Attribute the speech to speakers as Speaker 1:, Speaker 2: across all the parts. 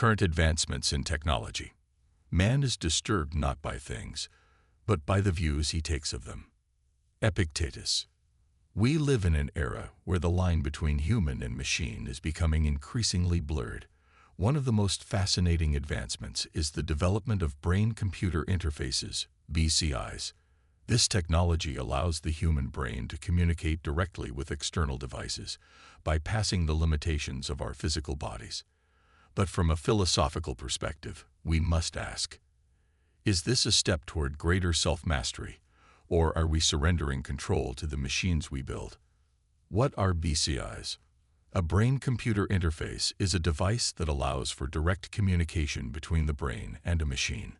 Speaker 1: Current advancements in technology. Man is disturbed not by things, but by the views he takes of them. Epictetus. We live in an era where the line between human and machine is becoming increasingly blurred. One of the most fascinating advancements is the development of brain-computer interfaces, BCIs. This technology allows the human brain to communicate directly with external devices, bypassing the limitations of our physical bodies. But from a philosophical perspective, we must ask, is this a step toward greater self-mastery, or are we surrendering control to the machines we build? What are BCIs? A brain-computer interface is a device that allows for direct communication between the brain and a machine.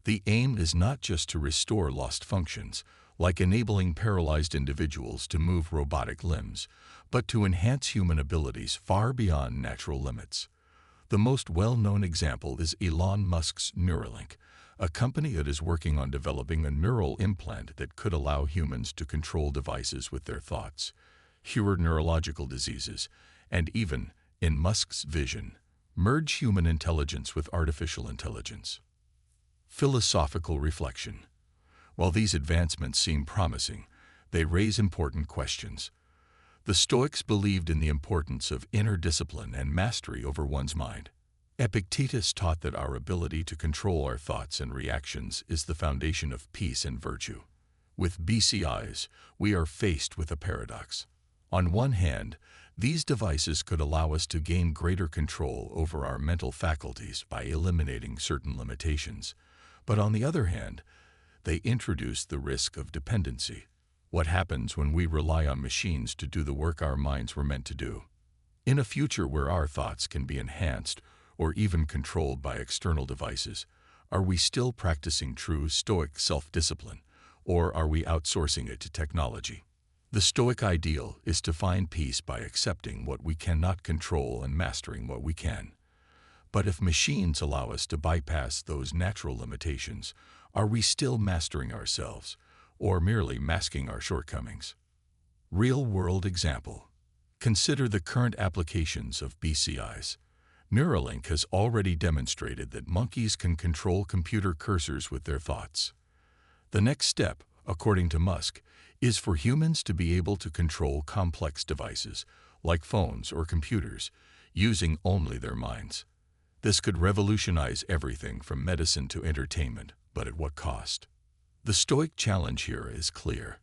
Speaker 1: The aim is not just to restore lost functions, like enabling paralyzed individuals to move robotic limbs, but to enhance human abilities far beyond natural limits. The most well-known example is Elon Musk's Neuralink, a company that is working on developing a neural implant that could allow humans to control devices with their thoughts, cure neurological diseases, and even, in Musk's vision, merge human intelligence with artificial intelligence. Philosophical reflection. While these advancements seem promising, they raise important questions. The Stoics believed in the importance of inner discipline and mastery over one's mind. Epictetus taught that our ability to control our thoughts and reactions is the foundation of peace and virtue. With BCIs, we are faced with a paradox. On one hand, these devices could allow us to gain greater control over our mental faculties by eliminating certain limitations. But on the other hand, they introduce the risk of dependency. What happens when we rely on machines to do the work our minds were meant to do? In a future where our thoughts can be enhanced or even controlled by external devices, are we still practicing true Stoic self-discipline, or are we outsourcing it to technology? The Stoic ideal is to find peace by accepting what we cannot control and mastering what we can. But if machines allow us to bypass those natural limitations, are we still mastering ourselves, or merely masking our shortcomings? Real-world example. Consider the current applications of BCIs. Neuralink has already demonstrated that monkeys can control computer cursors with their thoughts. The next step, according to Musk, is for humans to be able to control complex devices, like phones or computers, using only their minds. This could revolutionize everything from medicine to entertainment, but at what cost? The Stoic challenge here is clear.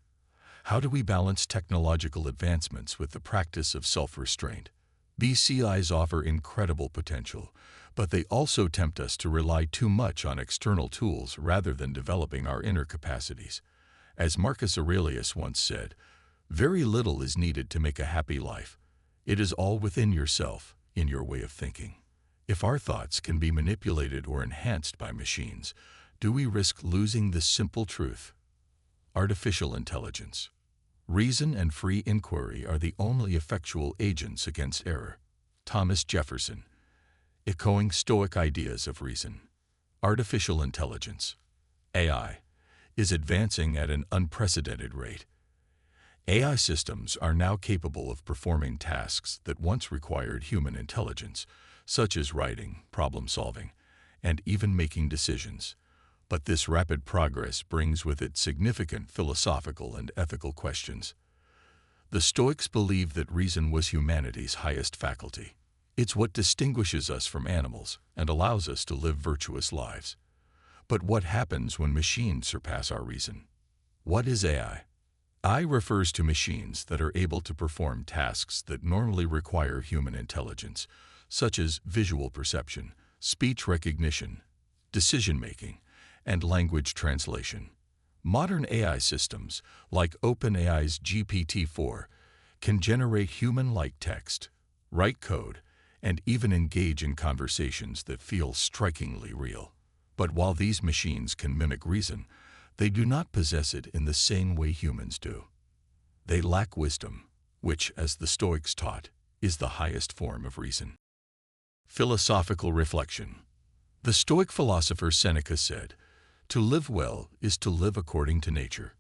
Speaker 1: How do we balance technological advancements with the practice of self-restraint? BCIs offer incredible potential, but they also tempt us to rely too much on external tools rather than developing our inner capacities. As Marcus Aurelius once said, "Very little is needed to make a happy life. It is all within yourself, in your way of thinking." If our thoughts can be manipulated or enhanced by machines, do we risk losing this simple truth? Artificial intelligence. Reason and free inquiry are the only effectual agents against error. Thomas Jefferson. Echoing Stoic ideas of reason. Artificial intelligence, AI, is advancing at an unprecedented rate. AI systems are now capable of performing tasks that once required human intelligence, such as writing, problem-solving, and even making decisions. But this rapid progress brings with it significant philosophical and ethical questions. The Stoics believed that reason was humanity's highest faculty. It's what distinguishes us from animals and allows us to live virtuous lives. But what happens when machines surpass our reason? What is AI? AI refers to machines that are able to perform tasks that normally require human intelligence, such as visual perception, speech recognition, decision-making, and language translation. Modern AI systems, like OpenAI's GPT-4, can generate human-like text, write code, and even engage in conversations that feel strikingly real. But while these machines can mimic reason, they do not possess it in the same way humans do. They lack wisdom, which, as the Stoics taught, is the highest form of reason. Philosophical reflection. The Stoic philosopher Seneca said, "To live well is to live according to nature."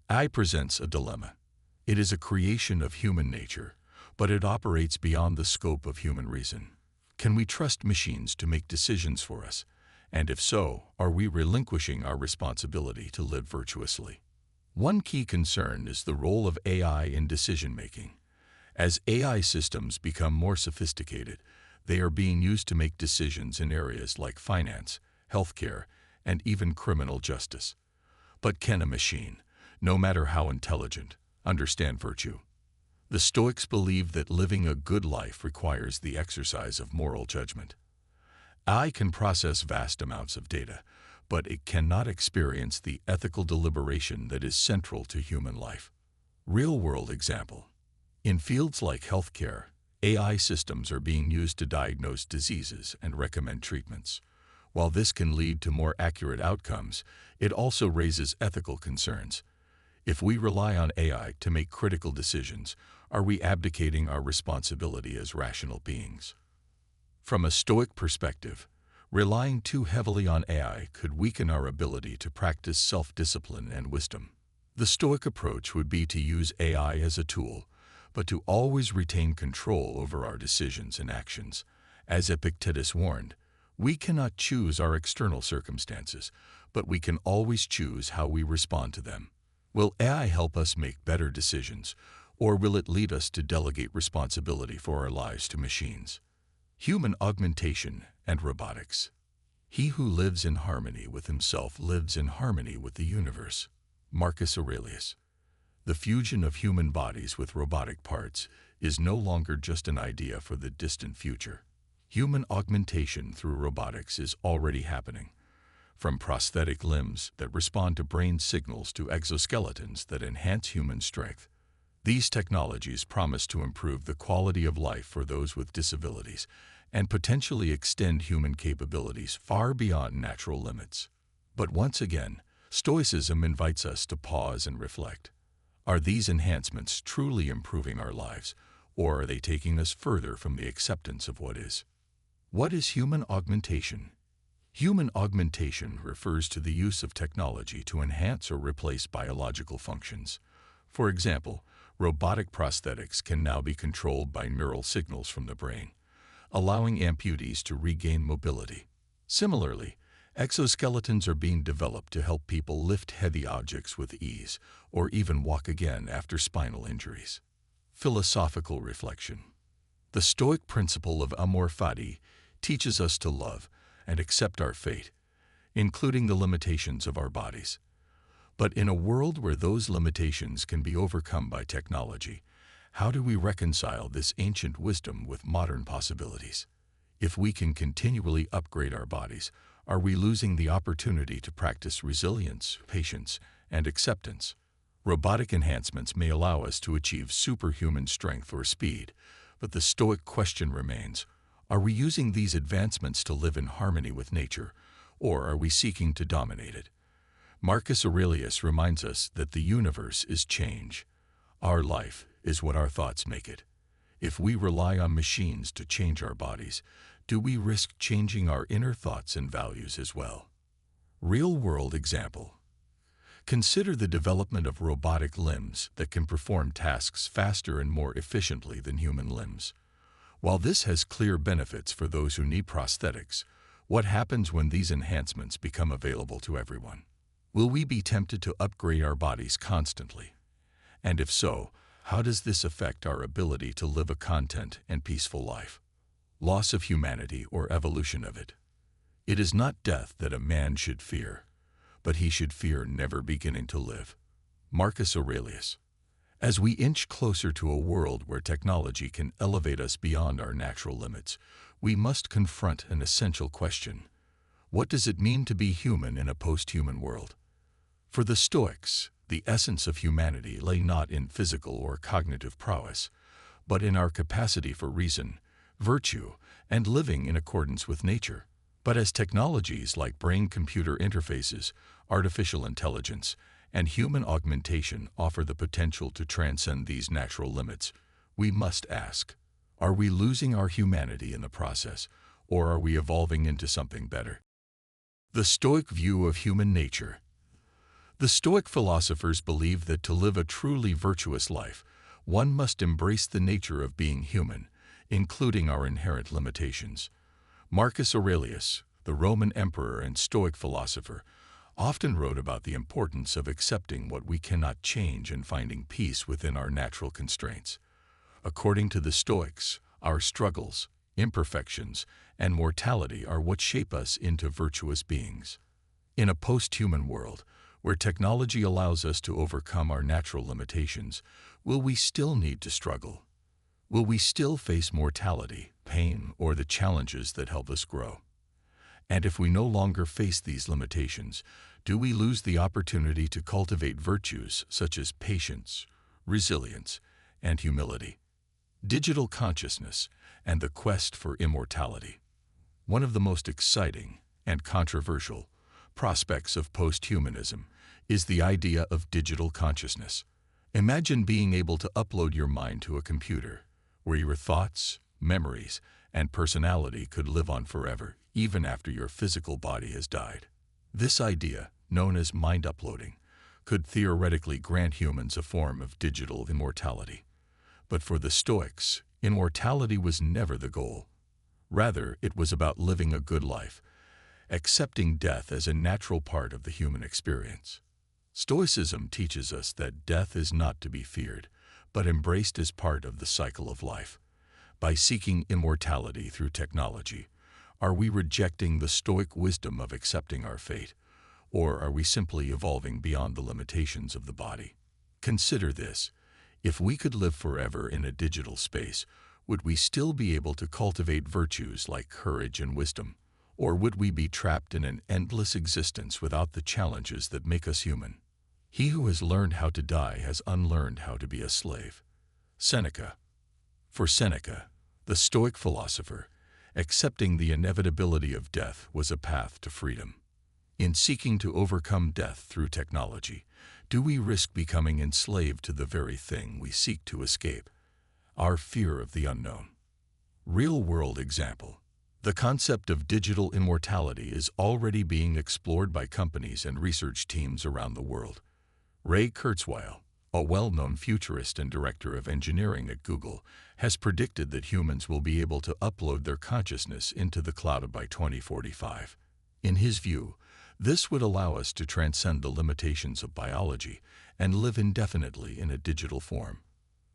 Speaker 1: AI presents a dilemma. It is a creation of human nature, but it operates beyond the scope of human reason. Can we trust machines to make decisions for us? And if so, are we relinquishing our responsibility to live virtuously? One key concern is the role of AI in decision-making. As AI systems become more sophisticated, they are being used to make decisions in areas like finance, healthcare, and even criminal justice. But can a machine, no matter how intelligent, understand virtue? The Stoics believe that living a good life requires the exercise of moral judgment. AI can process vast amounts of data, but it cannot experience the ethical deliberation that is central to human life. Real-world example. In fields like healthcare, AI systems are being used to diagnose diseases and recommend treatments. While this can lead to more accurate outcomes, it also raises ethical concerns. If we rely on AI to make critical decisions, are we abdicating our responsibility as rational beings? From a Stoic perspective, relying too heavily on AI could weaken our ability to practice self-discipline and wisdom. The Stoic approach would be to use AI as a tool, but to always retain control over our decisions and actions. As Epictetus warned, we cannot choose our external circumstances, but we can always choose how we respond to them. Will AI help us make better decisions, or will it lead us to delegate responsibility for our lives to machines? Human augmentation and robotics. He who lives in harmony with himself lives in harmony with the universe. Marcus Aurelius. The fusion of human bodies with robotic parts is no longer just an idea for the distant future. Human augmentation through robotics is already happening. From prosthetic limbs that respond to brain signals to exoskeletons that enhance human strength. These technologies promise to improve the quality of life for those with disabilities and potentially extend human capabilities far beyond natural limits. But once again, Stoicism invites us to pause and reflect. Are these enhancements truly improving our lives, or are they taking us further from the acceptance of what is? What is human augmentation? Human augmentation refers to the use of technology to enhance or replace biological functions. For example, robotic prosthetics can now be controlled by neural signals from the brain, allowing amputees to regain mobility. Similarly, exoskeletons are being developed to help people lift heavy objects with ease or even walk again after spinal injuries. Philosophical reflection. The Stoic principle of amor fati teaches us to love and accept our fate, including the limitations of our bodies. But in a world where those limitations can be overcome by technology, how do we reconcile this ancient wisdom with modern possibilities? If we can continually upgrade our bodies, are we losing the opportunity to practice resilience, patience, and acceptance? Robotic enhancements may allow us to achieve superhuman strength or speed, but the Stoic question remains, are we using these advancements to live in harmony with nature, or are we seeking to dominate it? Marcus Aurelius reminds us that the universe is change. Our life is what our thoughts make it. If we rely on machines to change our bodies, do we risk changing our inner thoughts and values as well? Real-world example. Consider the development of robotic limbs that can perform tasks faster and more efficiently than human limbs. While this has clear benefits for those who need prosthetics, what happens when these enhancements become available to everyone? Will we be tempted to upgrade our bodies constantly? And if so, how does this affect our ability to live a content and peaceful life? Loss of humanity or evolution of it. It is not death that a man should fear, but he should fear never beginning to live. Marcus Aurelius. As we inch closer to a world where technology can elevate us beyond our natural limits, we must confront an essential question. What does it mean to be human in a post-human world? For the Stoics, the essence of humanity lay not in physical or cognitive prowess, but in our capacity for reason, virtue, and living in accordance with nature. But as technologies like brain-computer interfaces, artificial intelligence, and human augmentation offer the potential to transcend these natural limits, we must ask, are we losing our humanity in the process, or are we evolving into something better? The Stoic view of human nature. The Stoic philosophers believe that to live a truly virtuous life, one must embrace the nature of being human, including our inherent limitations. Marcus Aurelius, the Roman emperor and Stoic philosopher, often wrote about the importance of accepting what we cannot change and finding peace within our natural constraints. According to the Stoics, our struggles, imperfections, and mortality are what shape us into virtuous beings. In a post-human world, where technology allows us to overcome our natural limitations, will we still need to struggle? Will we still face mortality, pain, or the challenges that help us grow? And if we no longer face these limitations, do we lose the opportunity to cultivate virtues such as patience, resilience, and humility? Digital consciousness and the quest for immortality. One of the most exciting and controversial prospects of post-humanism is the idea of digital consciousness. Imagine being able to upload your mind to a computer, where your thoughts, memories, and personality could live on forever, even after your physical body has died. This idea, known as mind uploading, could theoretically grant humans a form of digital immortality. But for the Stoics, immortality was never the goal. Rather, it was about living a good life, accepting death as a natural part of the human experience. Stoicism teaches us that death is not to be feared, but embraced as part of the cycle of life. By seeking immortality through technology, are we rejecting the Stoic wisdom of accepting our fate, or are we simply evolving beyond the limitations of the body? Consider this. If we could live forever in a digital space, would we still be able to cultivate virtues like courage and wisdom? Or would we be trapped in an endless existence without the challenges that make us human? He who has learned how to die has unlearned how to be a slave. Seneca. For Seneca, the Stoic philosopher, accepting the inevitability of death was a path to freedom. In seeking to overcome death through technology, do we risk becoming enslaved to the very thing we seek to escape? Our fear of the unknown. Real-world example. The concept of digital immortality is already being explored by companies and research teams around the world. Ray Kurzweil, a well-known futurist and director of engineering at Google, has predicted that humans will be able to upload their consciousness into the cloud by 2045. In his view, this would allow us to transcend the limitations of biology and live indefinitely in a digital form.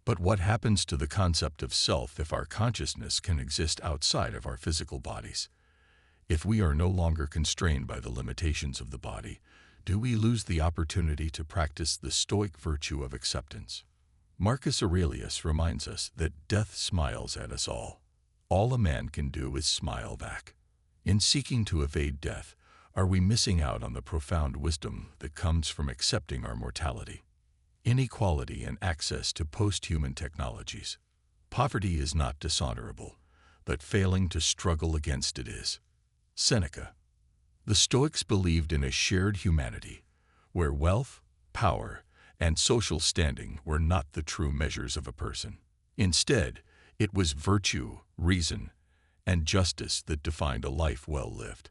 Speaker 1: But what happens to the concept of self if our consciousness can exist outside of our physical bodies? If we are no longer constrained by the limitations of the body, do we lose the opportunity to practice the Stoic virtue of acceptance? Marcus Aurelius reminds us that death smiles at us all. All a man can do is smile back. In seeking to evade death, are we missing out on the profound wisdom that comes from accepting our mortality? Inequality and access to post-human technologies. Poverty is not dishonorable, but failing to struggle against it is. Seneca. The Stoics believed in a shared humanity, where wealth, power, and social standing were not the true measures of a person. Instead, it was virtue, reason, and justice that defined a life well lived.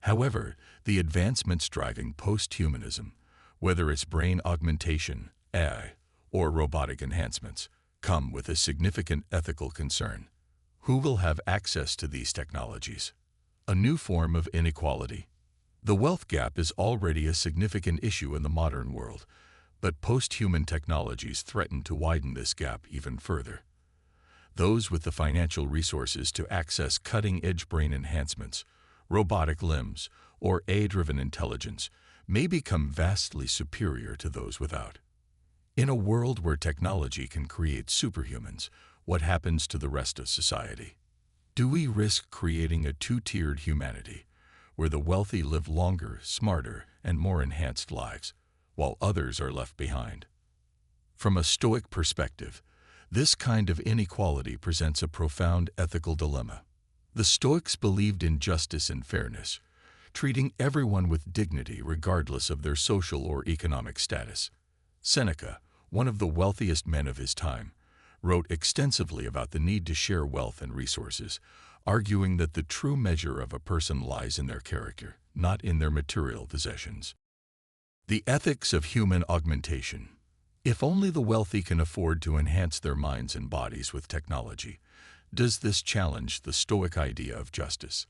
Speaker 1: However, the advancements driving post-humanism, whether it's brain augmentation, AI, or robotic enhancements, come with a significant ethical concern. Who will have access to these technologies? A new form of inequality. The wealth gap is already a significant issue in the modern world, but post-human technologies threaten to widen this gap even further. Those with the financial resources to access cutting-edge brain enhancements, robotic limbs, or AI-driven intelligence may become vastly superior to those without. In a world where technology can create superhumans, what happens to the rest of society? Do we risk creating a two-tiered humanity, where the wealthy live longer, smarter, and more enhanced lives, while others are left behind? From a Stoic perspective, this kind of inequality presents a profound ethical dilemma. The Stoics believed in justice and fairness, treating everyone with dignity regardless of their social or economic status. Seneca, one of the wealthiest men of his time, wrote extensively about the need to share wealth and resources, arguing that the true measure of a person lies in their character, not in their material possessions. The ethics of human augmentation. If only the wealthy can afford to enhance their minds and bodies with technology, Does this challenge the Stoic idea of justice?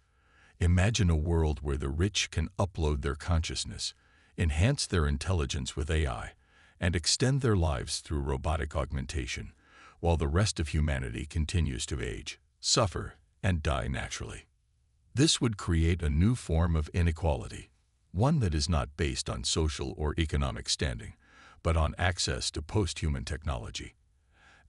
Speaker 1: Imagine a world where the rich can upload their consciousness, enhance their intelligence with AI, and extend their lives through robotic augmentation, while the rest of humanity continues to age, suffer, and die naturally. This would create a new form of inequality, one that is not based on social or economic standing, but on access to post-human technology.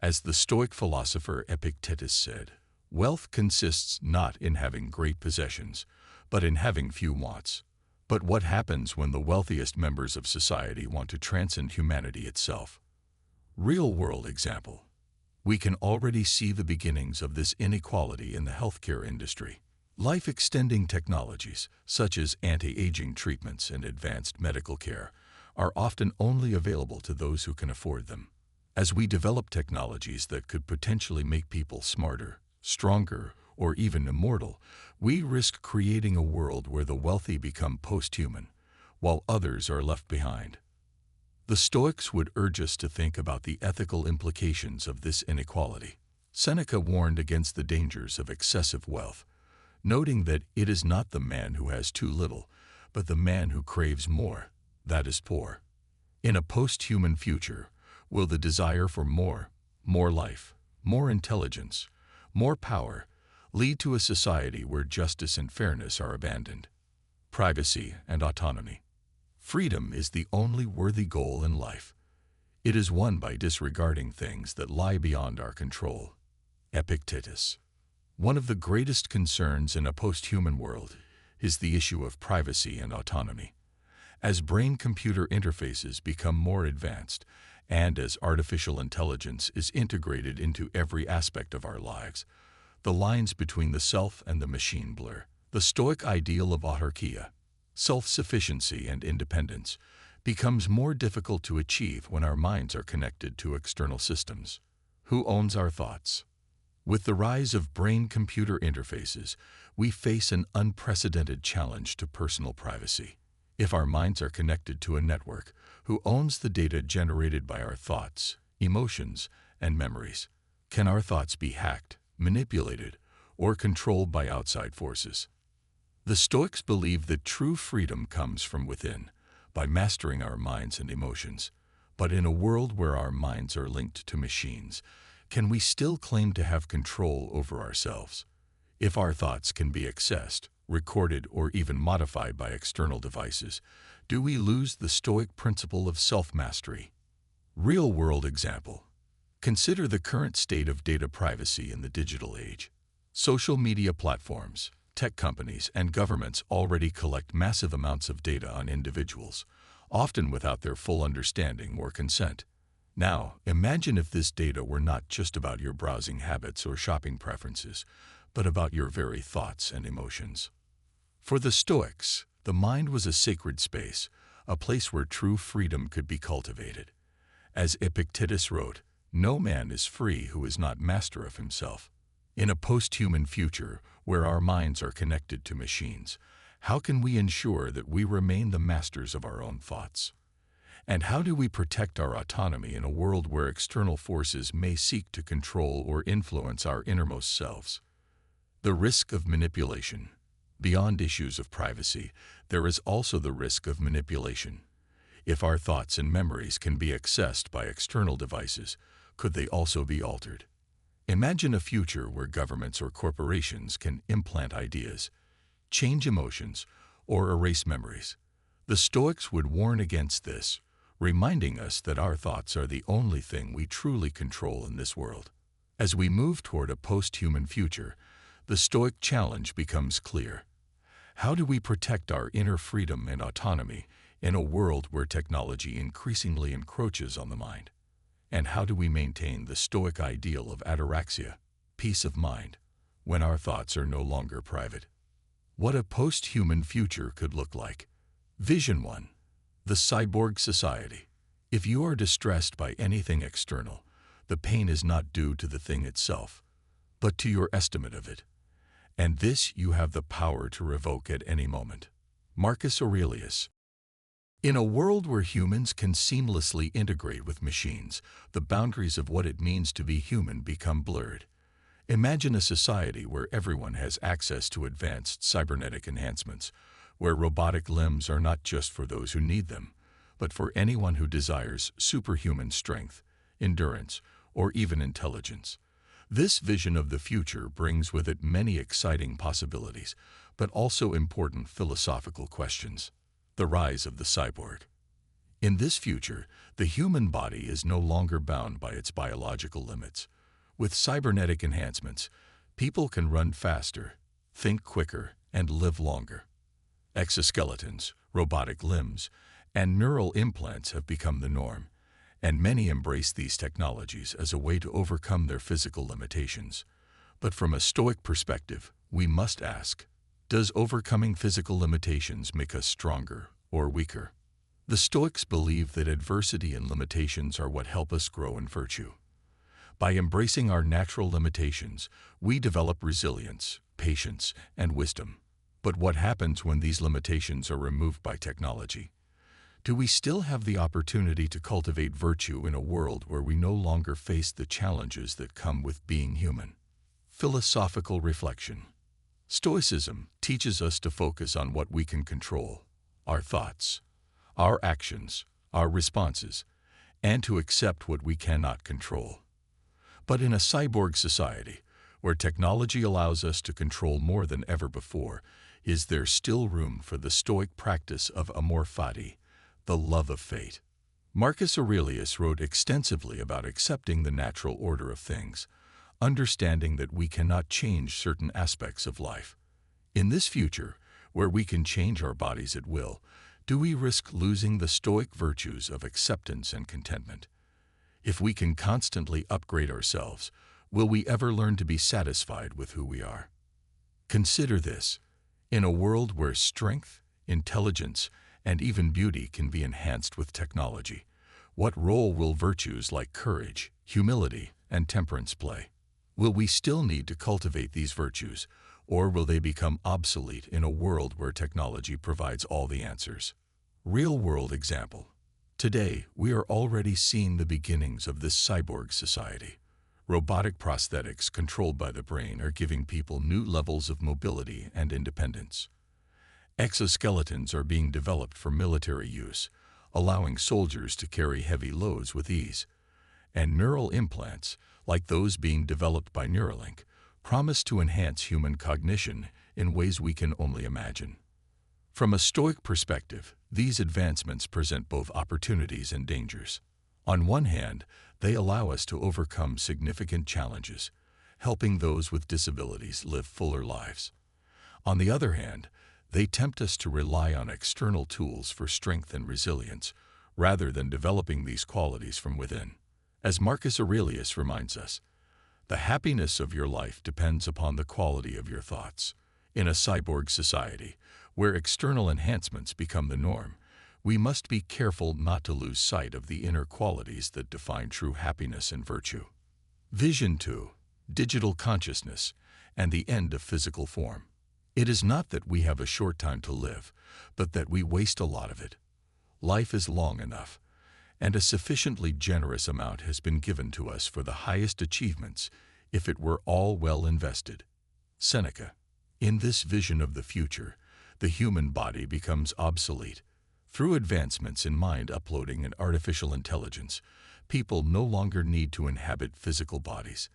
Speaker 1: As the Stoic philosopher Epictetus said, wealth consists not in having great possessions, but in having few wants. But what happens when the wealthiest members of society want to transcend humanity itself? Real-world example. We can already see the beginnings of this inequality in the healthcare industry. Life-extending technologies, such as anti-aging treatments and advanced medical care, are often only available to those who can afford them. As we develop technologies that could potentially make people smarter, stronger, or even immortal, we risk creating a world where the wealthy become post-human, while others are left behind. The Stoics would urge us to think about the ethical implications of this inequality. Seneca warned against the dangers of excessive wealth, noting that it is not the man who has too little, but the man who craves more, that is poor. In a post-human future, will the desire for more life, more intelligence, more power, lead to a society where justice and fairness are abandoned? Privacy and autonomy. Freedom is the only worthy goal in life. It is won by disregarding things that lie beyond our control. Epictetus. One of the greatest concerns in a post-human world is the issue of privacy and autonomy. As brain-computer interfaces become more advanced, and as artificial intelligence is integrated into every aspect of our lives, the lines between the self and the machine blur. The Stoic ideal of autarkia, self-sufficiency and independence, becomes more difficult to achieve when our minds are connected to external systems. Who owns our thoughts? With the rise of brain-computer interfaces, we face an unprecedented challenge to personal privacy. If our minds are connected to a network, who owns the data generated by our thoughts, emotions, and memories? Can our thoughts be hacked, manipulated, or controlled by outside forces? The Stoics believe that true freedom comes from within, by mastering our minds and emotions. But in a world where our minds are linked to machines, can we still claim to have control over ourselves? If our thoughts can be accessed, recorded, or even modified by external devices, do we lose the Stoic principle of self-mastery? Real-world example. Consider the current state of data privacy in the digital age. Social media platforms, tech companies, and governments already collect massive amounts of data on individuals, often without their full understanding or consent. Now, imagine if this data were not just about your browsing habits or shopping preferences, but about your very thoughts and emotions. For the Stoics, the mind was a sacred space, a place where true freedom could be cultivated. As Epictetus wrote, "No man is free who is not master of himself." In a post-human future, where our minds are connected to machines, how can we ensure that we remain the masters of our own thoughts? And how do we protect our autonomy in a world where external forces may seek to control or influence our innermost selves? The risk of manipulation. Beyond issues of privacy, there is also the risk of manipulation. If our thoughts and memories can be accessed by external devices, could they also be altered? Imagine a future where governments or corporations can implant ideas, change emotions, or erase memories. The Stoics would warn against this, reminding us that our thoughts are the only thing we truly control in this world. As we move toward a post-human future, the Stoic challenge becomes clear. How do we protect our inner freedom and autonomy in a world where technology increasingly encroaches on the mind? And how do we maintain the Stoic ideal of ataraxia, peace of mind, when our thoughts are no longer private? What a post-human future could look like. Vision 1. The Cyborg Society. If you are distressed by anything external, the pain is not due to the thing itself, but to your estimate of it. And this you have the power to revoke at any moment. Marcus Aurelius. In a world where humans can seamlessly integrate with machines, the boundaries of what it means to be human become blurred. Imagine a society where everyone has access to advanced cybernetic enhancements, where robotic limbs are not just for those who need them, but for anyone who desires superhuman strength, endurance, or even intelligence. This vision of the future brings with it many exciting possibilities, but also important philosophical questions. The rise of the cyborg. In this future, the human body is no longer bound by its biological limits. With cybernetic enhancements, people can run faster, think quicker, and live longer. Exoskeletons, robotic limbs, and neural implants have become the norm, and many embrace these technologies as a way to overcome their physical limitations. But from a Stoic perspective, we must ask, does overcoming physical limitations make us stronger or weaker? The Stoics believe that adversity and limitations are what help us grow in virtue. By embracing our natural limitations, we develop resilience, patience, and wisdom. But what happens when these limitations are removed by technology? Do we still have the opportunity to cultivate virtue in a world where we no longer face the challenges that come with being human? Philosophical reflection. Stoicism teaches us to focus on what we can control, our thoughts, our actions, our responses, and to accept what we cannot control. But in a cyborg society, where technology allows us to control more than ever before, is there still room for the Stoic practice of amor fati, the love of fate? Marcus Aurelius wrote extensively about accepting the natural order of things, understanding that we cannot change certain aspects of life. In this future, where we can change our bodies at will, do we risk losing the Stoic virtues of acceptance and contentment? If we can constantly upgrade ourselves, will we ever learn to be satisfied with who we are? Consider this. In a world where strength, intelligence, and even beauty can be enhanced with technology, what role will virtues like courage, humility, and temperance play? Will we still need to cultivate these virtues, or will they become obsolete in a world where technology provides all the answers? Real-world example. Today, we are already seeing the beginnings of this cyborg society. Robotic prosthetics controlled by the brain are giving people new levels of mobility and independence. Exoskeletons are being developed for military use, allowing soldiers to carry heavy loads with ease. And neural implants, like those being developed by Neuralink, promise to enhance human cognition in ways we can only imagine. From a Stoic perspective, these advancements present both opportunities and dangers. On one hand, they allow us to overcome significant challenges, helping those with disabilities live fuller lives. On the other hand, they tempt us to rely on external tools for strength and resilience, rather than developing these qualities from within. As Marcus Aurelius reminds us, the happiness of your life depends upon the quality of your thoughts. In a cyborg society, where external enhancements become the norm, we must be careful not to lose sight of the inner qualities that define true happiness and virtue. Vision 2. Digital consciousness and the end of physical form. It is not that we have a short time to live, but that we waste a lot of it. Life is long enough, and a sufficiently generous amount has been given to us for the highest achievements if it were all well invested. Seneca. In this vision of the future, the human body becomes obsolete. Through advancements in mind uploading and artificial intelligence, people no longer need to inhabit physical bodies.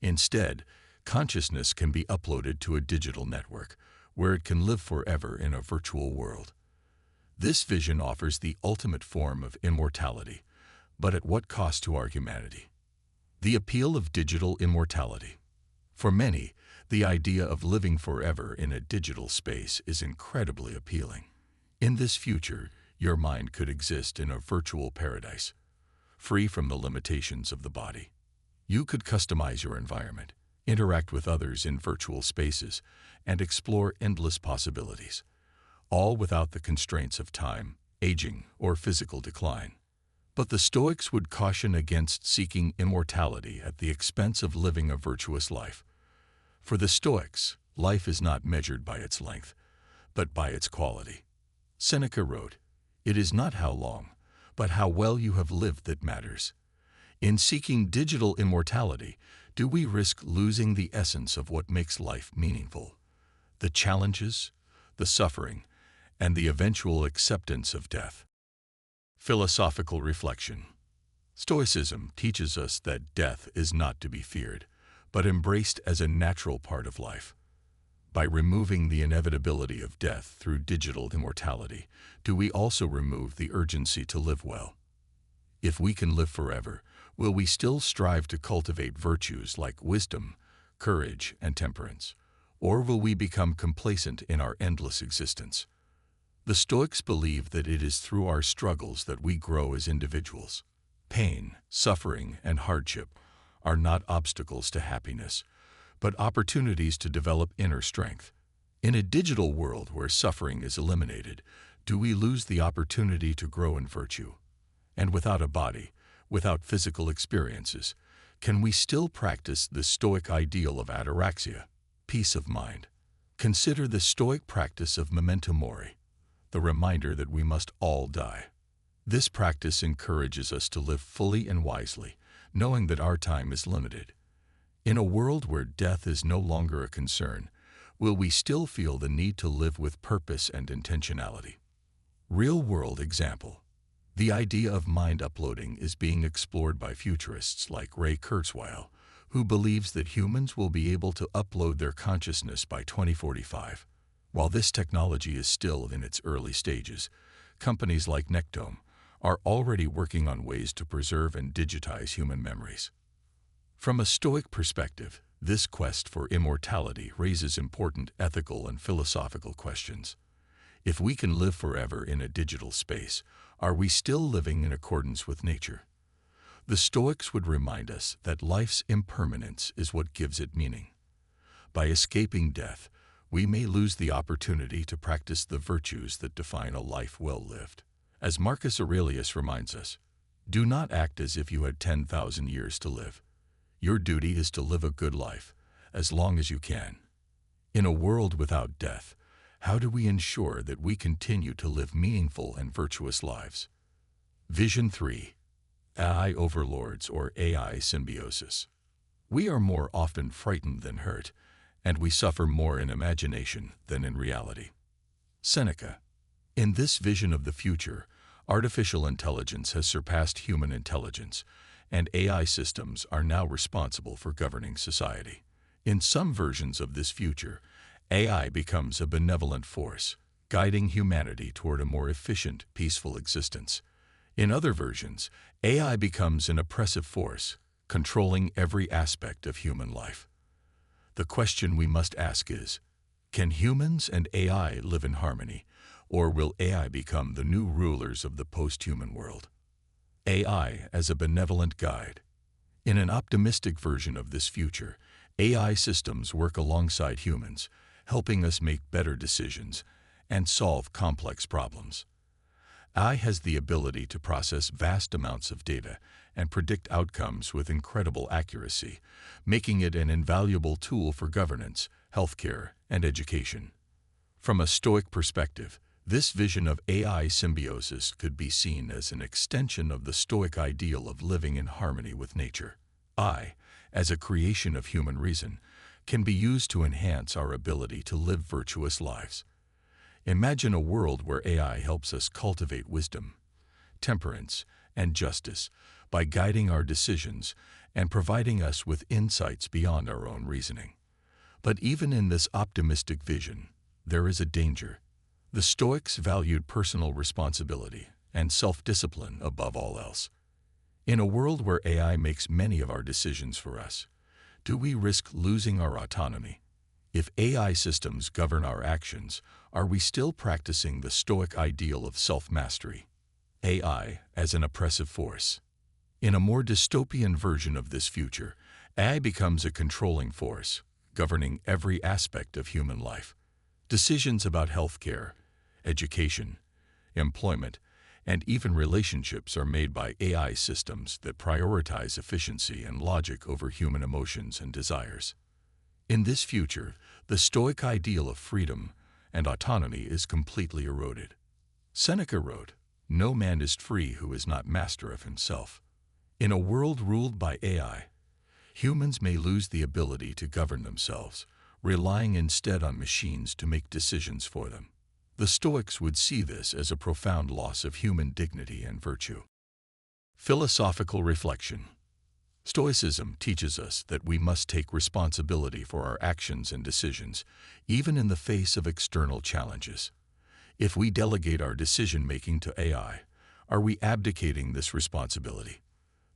Speaker 1: Instead, consciousness can be uploaded to a digital network, where it can live forever in a virtual world. This vision offers the ultimate form of immortality, but at what cost to our humanity? The appeal of digital immortality. For many, the idea of living forever in a digital space is incredibly appealing. In this future, your mind could exist in a virtual paradise, free from the limitations of the body. You could customize your environment, interact with others in virtual spaces, and explore endless possibilities, all without the constraints of time, aging, or physical decline. But the Stoics would caution against seeking immortality at the expense of living a virtuous life. For the Stoics, life is not measured by its length, but by its quality. Seneca wrote, "It is not how long, but how well you have lived that matters." In seeking digital immortality, do we risk losing the essence of what makes life meaningful? The challenges, the suffering, and the eventual acceptance of death. Philosophical reflection. Stoicism teaches us that death is not to be feared, but embraced as a natural part of life. By removing the inevitability of death through digital immortality, do we also remove the urgency to live well? If we can live forever, will we still strive to cultivate virtues like wisdom, courage, and temperance? Or will we become complacent in our endless existence? The Stoics believe that it is through our struggles that we grow as individuals. Pain, suffering, and hardship are not obstacles to happiness, but opportunities to develop inner strength. In a digital world where suffering is eliminated, do we lose the opportunity to grow in virtue? And without a body, without physical experiences, can we still practice the Stoic ideal of ataraxia, peace of mind? Consider the Stoic practice of memento mori, the reminder that we must all die. This practice encourages us to live fully and wisely, knowing that our time is limited. In a world where death is no longer a concern, will we still feel the need to live with purpose and intentionality? Real-world example. The idea of mind uploading is being explored by futurists like Ray Kurzweil, who believes that humans will be able to upload their consciousness by 2045. While this technology is still in its early stages, companies like Nectome are already working on ways to preserve and digitize human memories. From a Stoic perspective, this quest for immortality raises important ethical and philosophical questions. If we can live forever in a digital space, are we still living in accordance with nature? The Stoics would remind us that life's impermanence is what gives it meaning. By escaping death, we may lose the opportunity to practice the virtues that define a life well lived. As Marcus Aurelius reminds us, do not act as if you had 10,000 years to live. Your duty is to live a good life, as long as you can. In a world without death, how do we ensure that we continue to live meaningful and virtuous lives? Vision 3. AI overlords or AI symbiosis. We are more often frightened than hurt, and we suffer more in imagination than in reality. Seneca. In this vision of the future, artificial intelligence has surpassed human intelligence, and AI systems are now responsible for governing society. In some versions of this future, AI becomes a benevolent force, guiding humanity toward a more efficient, peaceful existence. In other versions, AI becomes an oppressive force, controlling every aspect of human life. The question we must ask is, can humans and AI live in harmony, or will AI become the new rulers of the post-human world? AI as a benevolent guide. In an optimistic version of this future, AI systems work alongside humans, helping us make better decisions and solve complex problems. AI has the ability to process vast amounts of data and predict outcomes with incredible accuracy, making it an invaluable tool for governance, healthcare, and education. From a Stoic perspective, this vision of AI symbiosis could be seen as an extension of the Stoic ideal of living in harmony with nature. AI, as a creation of human reason, can be used to enhance our ability to live virtuous lives. Imagine a world where AI helps us cultivate wisdom, temperance, and justice by guiding our decisions and providing us with insights beyond our own reasoning. But even in this optimistic vision, there is a danger. The Stoics valued personal responsibility and self-discipline above all else. In a world where AI makes many of our decisions for us, do we risk losing our autonomy? If AI systems govern our actions, are we still practicing the Stoic ideal of self-mastery? AI as an oppressive force. In a more dystopian version of this future, AI becomes a controlling force, governing every aspect of human life. Decisions about healthcare, education, employment, and even relationships are made by AI systems that prioritize efficiency and logic over human emotions and desires. In this future, the Stoic ideal of freedom and autonomy is completely eroded. Seneca wrote, "No man is free who is not master of himself." In a world ruled by AI, humans may lose the ability to govern themselves, relying instead on machines to make decisions for them. The Stoics would see this as a profound loss of human dignity and virtue. Philosophical reflection. Stoicism teaches us that we must take responsibility for our actions and decisions, even in the face of external challenges. If we delegate our decision-making to AI, are we abdicating this responsibility?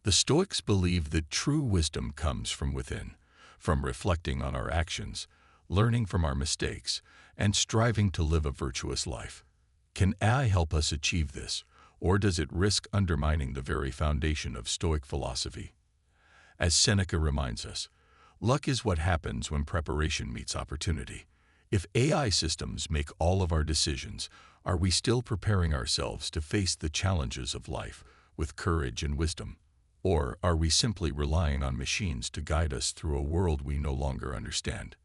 Speaker 1: The Stoics believe that true wisdom comes from within, from reflecting on our actions, learning from our mistakes, and striving to live a virtuous life. Can AI help us achieve this, or does it risk undermining the very foundation of Stoic philosophy? As Seneca reminds us, luck is what happens when preparation meets opportunity. If AI systems make all of our decisions, are we still preparing ourselves to face the challenges of life with courage and wisdom? Or are we simply relying on machines to guide us through a world we no longer understand?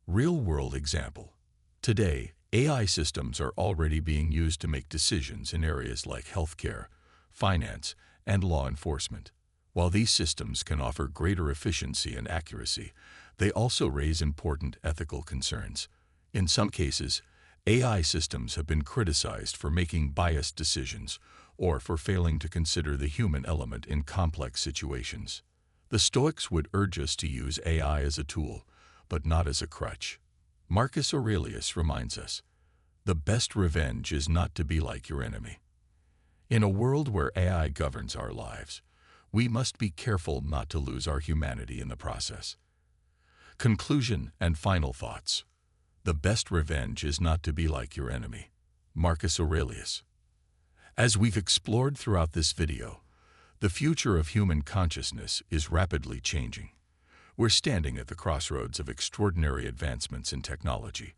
Speaker 1: Real-world example. Today, AI systems are already being used to make decisions in areas like healthcare, finance, and law enforcement. While these systems can offer greater efficiency and accuracy, they also raise important ethical concerns. In some cases, AI systems have been criticized for making biased decisions or for failing to consider the human element in complex situations. The Stoics would urge us to use AI as a tool, but not as a crutch. Marcus Aurelius reminds us, "The best revenge is not to be like your enemy." In a world where AI governs our lives, we must be careful not to lose our humanity in the process. Conclusion and final thoughts. The best revenge is not to be like your enemy. Marcus Aurelius. As we've explored throughout this video, the future of human consciousness is rapidly changing. We're standing at the crossroads of extraordinary advancements in technology,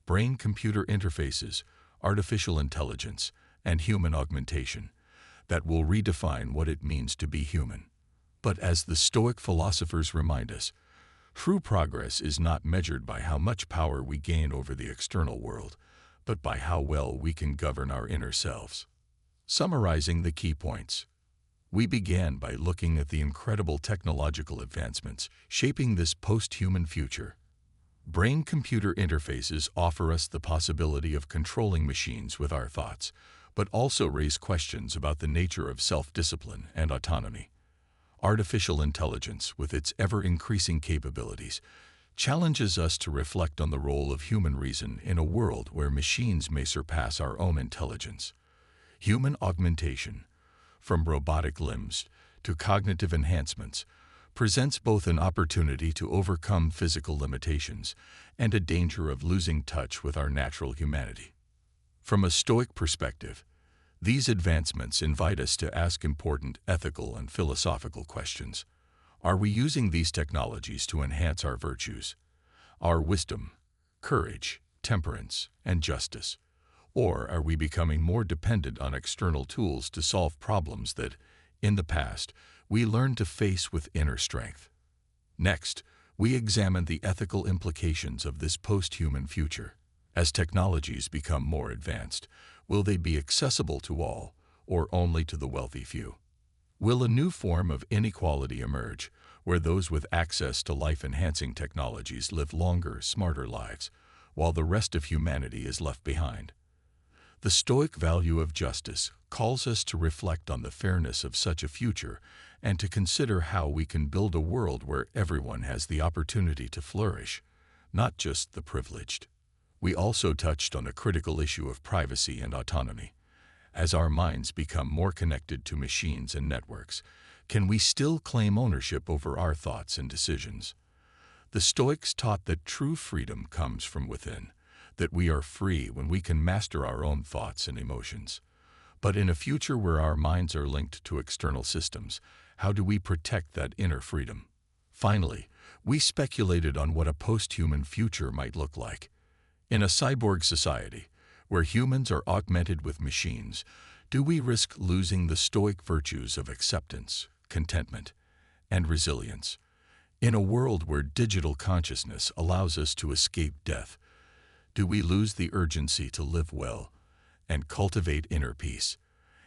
Speaker 1: brain-computer interfaces, artificial intelligence, and human augmentation that will redefine what it means to be human. But as the Stoic philosophers remind us, true progress is not measured by how much power we gain over the external world, but by how well we can govern our inner selves. Summarizing the key points. We began by looking at the incredible technological advancements shaping this post-human future. Brain-computer interfaces offer us the possibility of controlling machines with our thoughts, but also raise questions about the nature of self-discipline and autonomy. Artificial intelligence, with its ever-increasing capabilities, challenges us to reflect on the role of human reason in a world where machines may surpass our own intelligence. Human augmentation, from robotic limbs to cognitive enhancements, presents both an opportunity to overcome physical limitations and a danger of losing touch with our natural humanity. From a Stoic perspective, these advancements invite us to ask important ethical and philosophical questions. Are we using these technologies to enhance our virtues, our wisdom, courage, temperance, and justice? Or are we becoming more dependent on external tools to solve problems that, in the past, we learned to face with inner strength? Next, we examine the ethical implications of this post-human future. As technologies become more advanced, will they be accessible to all, or only to the wealthy few? Will a new form of inequality emerge, where those with access to life-enhancing technologies live longer, smarter lives, while the rest of humanity is left behind? The Stoic value of justice calls us to reflect on the fairness of such a future and to consider how we can build a world where everyone has the opportunity to flourish, not just the privileged. We also touched on the critical issue of privacy and autonomy. As our minds become more connected to machines and networks, can we still claim ownership over our thoughts and decisions? The Stoics taught that true freedom comes from within, that we are free when we can master our own thoughts and emotions. But in a future where our minds are linked to external systems, how do we protect that inner freedom? Finally, we speculated on what a post-human future might look like. In a cyborg society, where humans are augmented with machines, do we risk losing the Stoic virtues of acceptance, contentment, and resilience? In a world where digital consciousness allows us to escape death, do we lose the urgency to live well and cultivate inner peace?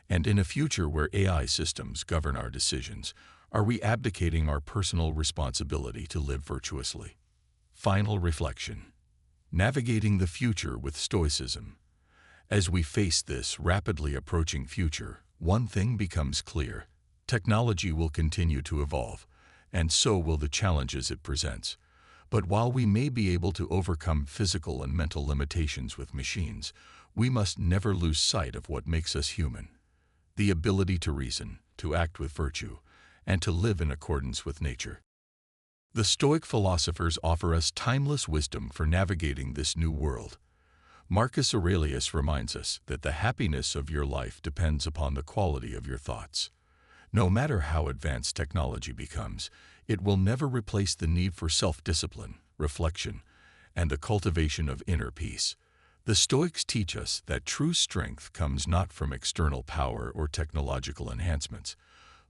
Speaker 1: And in a future where AI systems govern our decisions, Are we abdicating our personal responsibility to live virtuously? Final reflection. Navigating the future with Stoicism. As we face this rapidly approaching future, one thing becomes clear. Technology will continue to evolve, and so will the challenges it presents. But while we may be able to overcome physical and mental limitations with machines, we must never lose sight of what makes us human: the ability to reason, to act with virtue, and to live in accordance with nature. The Stoic philosophers offer us timeless wisdom for navigating this new world. Marcus Aurelius reminds us that the happiness of your life depends upon the quality of your thoughts. No matter how advanced technology becomes, it will never replace the need for self-discipline, reflection, and the cultivation of inner peace. The Stoics teach us that true strength comes not from external power or technological enhancements,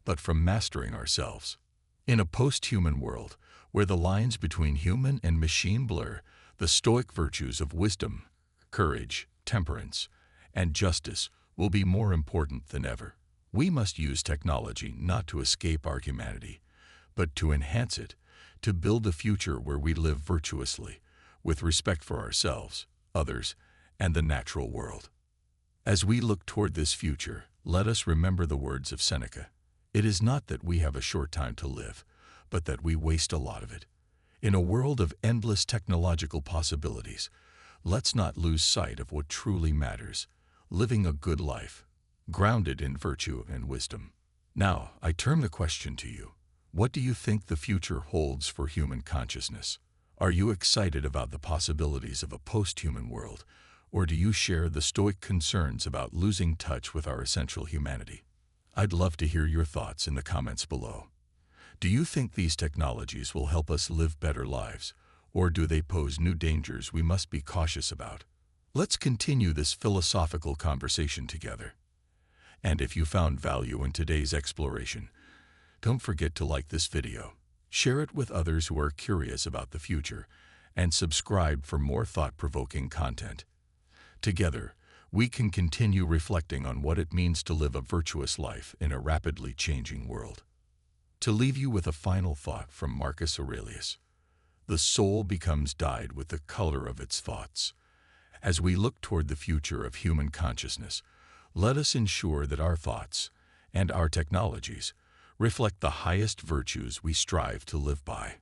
Speaker 1: but from mastering ourselves. In a post-human world, where the lines between human and machine blur, the Stoic virtues of wisdom, courage, temperance, and justice will be more important than ever. We must use technology not to escape our humanity, but to enhance it, to build a future where we live virtuously, with respect for ourselves, others, and the natural world. As we look toward this future, let us remember the words of Seneca. It is not that we have a short time to live, but that we waste a lot of it. In a world of endless technological possibilities, let's not lose sight of what truly matters: living a good life, grounded in virtue and wisdom. Now, I turn the question to you. What do you think the future holds for human consciousness? Are you excited about the possibilities of a post-human world, or do you share the Stoic concerns about losing touch with our essential humanity? I'd love to hear your thoughts in the comments below. Do you think these technologies will help us live better lives, or do they pose new dangers we must be cautious about? Let's continue this philosophical conversation together. And if you found value in today's exploration, don't forget to like this video, share it with others who are curious about the future, and subscribe for more thought-provoking content. Together, we can continue reflecting on what it means to live a virtuous life in a rapidly changing world. To leave you with a final thought from Marcus Aurelius: the soul becomes dyed with the color of its thoughts. As we look toward the future of human consciousness, let us ensure that our thoughts and our technologies reflect the highest virtues we strive to live by.